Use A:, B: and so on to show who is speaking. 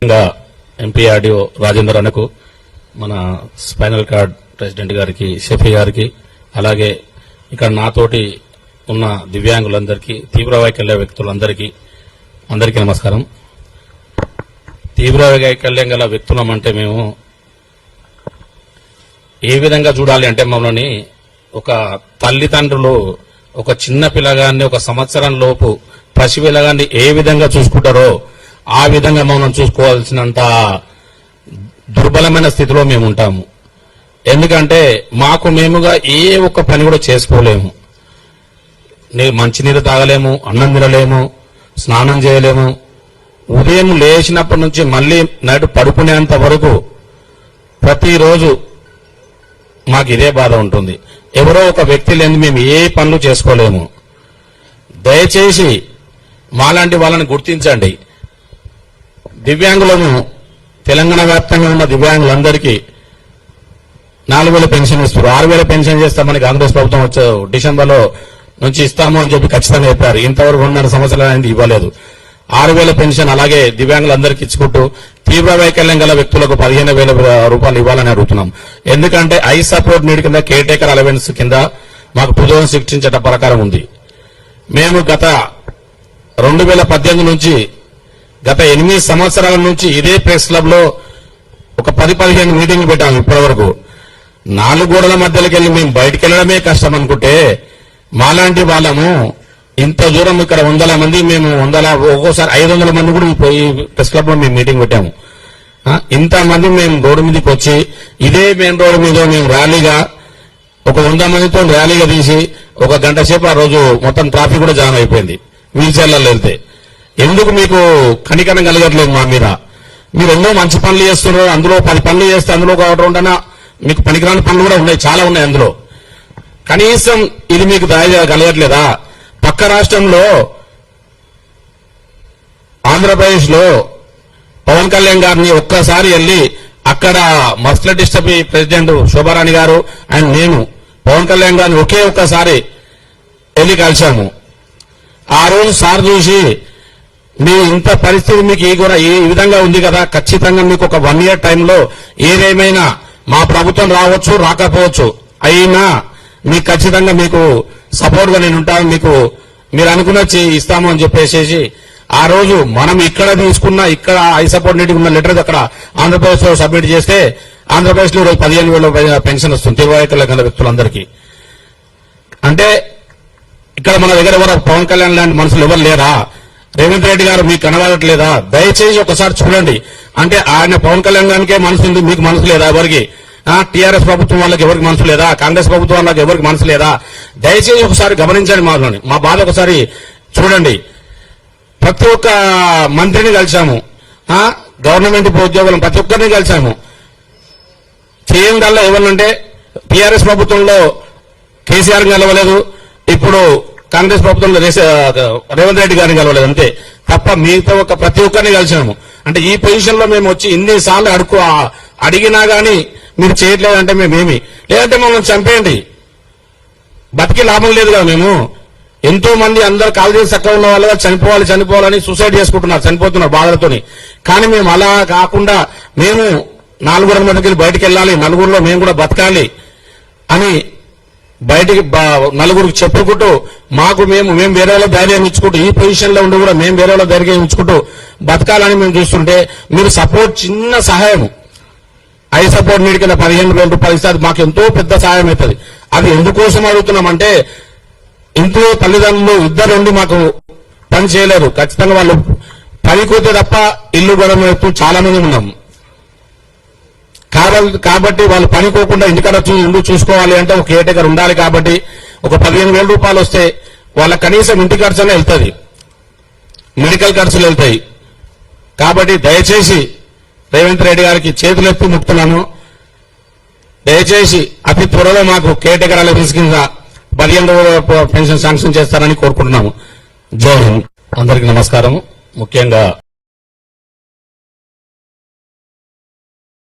A: ఎంపీఆర్డీఓ రాజేందర్ అన్నకు, మన spinal cord president గారికి, షఫీ గారికి, అలాగే ఇక్కడ నాతోటి ఉన్న దివ్యాంగులందరికీ, తీవ్ర వైకల్య వ్యక్తులందరికీ అందరికీ నమస్కారం. తీవ్ర వైకల్యం గల వ్యక్తులమంటే మేము ఏ విధంగా చూడాలి అంటే, మమ్మల్ని ఒక తల్లిదండ్రులు ఒక చిన్న పిల్లగాన్ని, ఒక సంవత్సరం లోపు పసి పిల్లగాన్ని ఏ విధంగా చూసుకుంటారో ఆ విధంగా మనం చూసుకోవాల్సినంత దుర్బలమైన స్థితిలో మేము ఉంటాము. ఎందుకంటే మాకు మేముగా ఏ ఒక్క పని కూడా చేసుకోలేము. మంచినీరు తాగలేము, అన్నం తినలేము, స్నానం చేయలేము. ఉదయం లేచినప్పటి నుంచి మళ్ళీ నైట్ పడుకునేంత వరకు ప్రతిరోజు మాకు ఇదే బాధ ఉంటుంది. ఎవరో ఒక వ్యక్తి లేని మేము ఏ పనులు చేసుకోలేము. దయచేసి మాలాంటి వాళ్ళని గుర్తించండి. దివ్యాంగులను, తెలంగాణ వ్యాప్తంగా ఉన్న దివ్యాంగులందరికీ 4,000 పెన్షన్ ఇస్తారు. 6,000 పెన్షన్ చేస్తామని కాంగ్రెస్ ప్రభుత్వం వచ్చే డిసెంబర్లో నుంచి ఇస్తాము అని చెప్పి ఖచ్చితంగా చెప్పారు. ఇంతవరకు 2.5 సంవత్సరాలు అయింది, ఇవ్వలేదు. 6,000 పెన్షన్ అలాగే దివ్యాంగులందరికీ ఇచ్చుకుంటూ తీవ్ర వైకల్యం గల వ్యక్తులకు 15,000 రూపాయలు ఇవ్వాలని అడుగుతున్నాం. ఎందుకంటే ఐ సపోర్ట్ నీడ్ కింద కేర్ టేకర్ అలవెన్స్ కింద మాకు 2016 చట్ట ప్రకారం ఉంది. మేము గత 2018 నుంచి గత 8 సంవత్సరాల నుంచి ఇదే ప్రెస్ క్లబ్ లో ఒక 10-15 మీటింగ్లు పెట్టాము. ఇప్పటి వరకు 4 గోడల మధ్యలోకి వెళ్ళి మేము బయటకు వెళ్ళడమే కష్టం అనుకుంటే, మాలాంటి వాళ్ళము ఇంత దూరం ఇక్కడ 100 మంది, మేము ఒక్కోసారి 500 మంది కూడా ఈ ప్రెస్ క్లబ్ లో మేము మీటింగ్ పెట్టాము. ఇంతమంది మేము రోడ్డు మీదకి వచ్చి ఇదే మెయిన్ రోడ్డు మీద మేము ర్యాలీగా ఒక 100 మందితో ర్యాలీగా తీసి ఒక గంట సేపు ఆ రోజు మొత్తం ట్రాఫిక్ కూడా జామ్ అయిపోయింది వీల్ చైర్లలో వెళ్తే. ఎందుకు మీకు కనికరం కలగట్లేదు మా మీద? మీరు ఎన్నో మంచి పనులు చేస్తున్నారు. అందులో 10 పనులు చేస్తే అందులో ఒక 2 మీకు పనికిరాని పనులు కూడా ఉన్నాయి, చాలా ఉన్నాయి అందులో. కనీసం ఇది మీకు దయ కలగట్లేదా? పక్క రాష్ట్రంలో ఆంధ్రప్రదేశ్ లో పవన్ కళ్యాణ్ గారిని ఒక్కసారి వెళ్ళి అక్కడ మస్కులర్ డిస్ట్రఫీ ప్రెసిడెంట్ శోభారాణి గారు అండ్ నేను పవన్ కళ్యాణ్ గారిని ఒక్కసారి వెళ్ళి కలిశాము. ఆ రోజు సార్ చూసి, మీ ఇంత పరిస్థితి మీకు ఈ విధంగా ఉంది కదా, ఖచ్చితంగా మీకు ఒక 1 year టైంలో ఏదేమైనా మా ప్రభుత్వం రావచ్చు, రాకపోవచ్చు, అయినా మీకు ఖచ్చితంగా మీకు సపోర్ట్ గా నేను ఉంటాను, మీకు మీరు అనుకున్న ఇస్తాము అని చెప్పేసి ఆ రోజు మనం ఇక్కడ తీసుకున్న, ఇక్కడ ఐ సపోర్ట్ నీటికి ఉన్న లెటర్ అక్కడ ఆంధ్రప్రదేశ్ లో సబ్మిట్ చేస్తే ఆంధ్రప్రదేశ్ లో 15,000 పెన్షన్ వస్తుంది తీవ్ర వైకల్యం గల వ్యక్తులందరికీ. అంటే ఇక్కడ మన దగ్గర ఎవరు పవన్ కళ్యాణ్ లాంటి మనుషులు ఎవరు లేరా? రేవంత్ రెడ్డి గారు మీకు కనబడట్లేదా? దయచేసి ఒకసారి చూడండి. అంటే ఆయన పవన్ కళ్యాణ్ గారికే మనసు ఉంది, మీకు మనసు లేదా? ఎవరికి? టీఆర్ఎస్ ప్రభుత్వం వాళ్ళకి ఎవరికి మనసు లేదా? కాంగ్రెస్ ప్రభుత్వం వాళ్ళకి ఎవరికి మనసు లేదా? దయచేసి ఒకసారి గమనించండి, మా బాధ ఒకసారి చూడండి. ప్రతి ఒక్క మంత్రిని కలిశాము, గవర్నమెంట్ ఉద్యోగులను ప్రతి ఒక్కరిని కలిశాము. చేయంగల్లా ఎవరినంటే టీఆర్ఎస్ ప్రభుత్వంలో కేసీఆర్ కలవలేదు, ఇప్పుడు కాంగ్రెస్ ప్రభుత్వంలో రేవంత్ రెడ్డి గారిని కలవలేదు, అంతే తప్ప మిగతా ప్రతి ఒక్కరిని కలిసాము. అంటే ఈ పొజిషన్ లో మేము వచ్చి ఇన్నిసార్లు అడిగినా గానీ మీరు చేయట్లేదంటే మేమేమి, లేదంటే మమ్మల్ని చంపేయండి, బతికి లాభం లేదు కదా. మేము ఎంతో మంది అందరు కాలు చేసి చక్కగా ఉన్న వాళ్ళు చనిపోవాలని సూసైడ్ చేసుకుంటున్నారు, చనిపోతున్నారు బాధలతోని. కానీ మేము అలా కాకుండా మేము 4 మధ్యకి బయటకు వెళ్ళాలి, నలుగురిలో మేము కూడా బతకాలి అని బయటికి నలుగురికి చెప్పుకుంటూ మేము వేరే వాళ్ళ ధైర్యం ఇచ్చుకుంటూ, ఈ పొజిషన్ లో ఉండి కూడా మేము వేరే వాళ్ళ ధైర్యం ఇచ్చుకుంటూ బతకాలని మేము చూస్తుంటే, మీరు సపోర్ట్ చిన్న సహాయం ఐ సపోర్ట్ నీడి కింద 15,000 రూపాయలు ఇస్తే అది మాకు ఎంతో పెద్ద సహాయం అవుతుంది. అది ఎందుకోసం అడుగుతున్నామంటే, ఇంట్లో తల్లిదండ్రులు ఇద్దరు ఉండి మాకు పని చేయలేరు, ఖచ్చితంగా వాళ్ళు పనికోతే తప్ప ఇల్లు గొడవ చాలా మంది ఉన్నాం. కాబట్టి వాళ్ళు పనికోకుండా ఇంటికాడ చూసుకోవాలి అంటే ఒక కేర్ టేకర్ ఉండాలి. కాబట్టి ఒక 15,000 రూపాయలు వస్తే వాళ్ళ కనీసం ఇంటి ఖర్చునే వెళ్తుంది, మెడికల్ ఖర్చులు వెళ్తాయి. కాబట్టి దయచేసి రేవంత్ రెడ్డి గారికి చేతులెత్తి ముక్తున్నాను, దయచేసి అతి త్వరలో మాకు కేర్ టేకర్ అలవెన్స్ కింద 15,000 పెన్షన్ శాంక్షన్ చేస్తారని కోరుకుంటున్నాము. జై హింద్. అందరికీ నమస్కారం. ముఖ్యంగా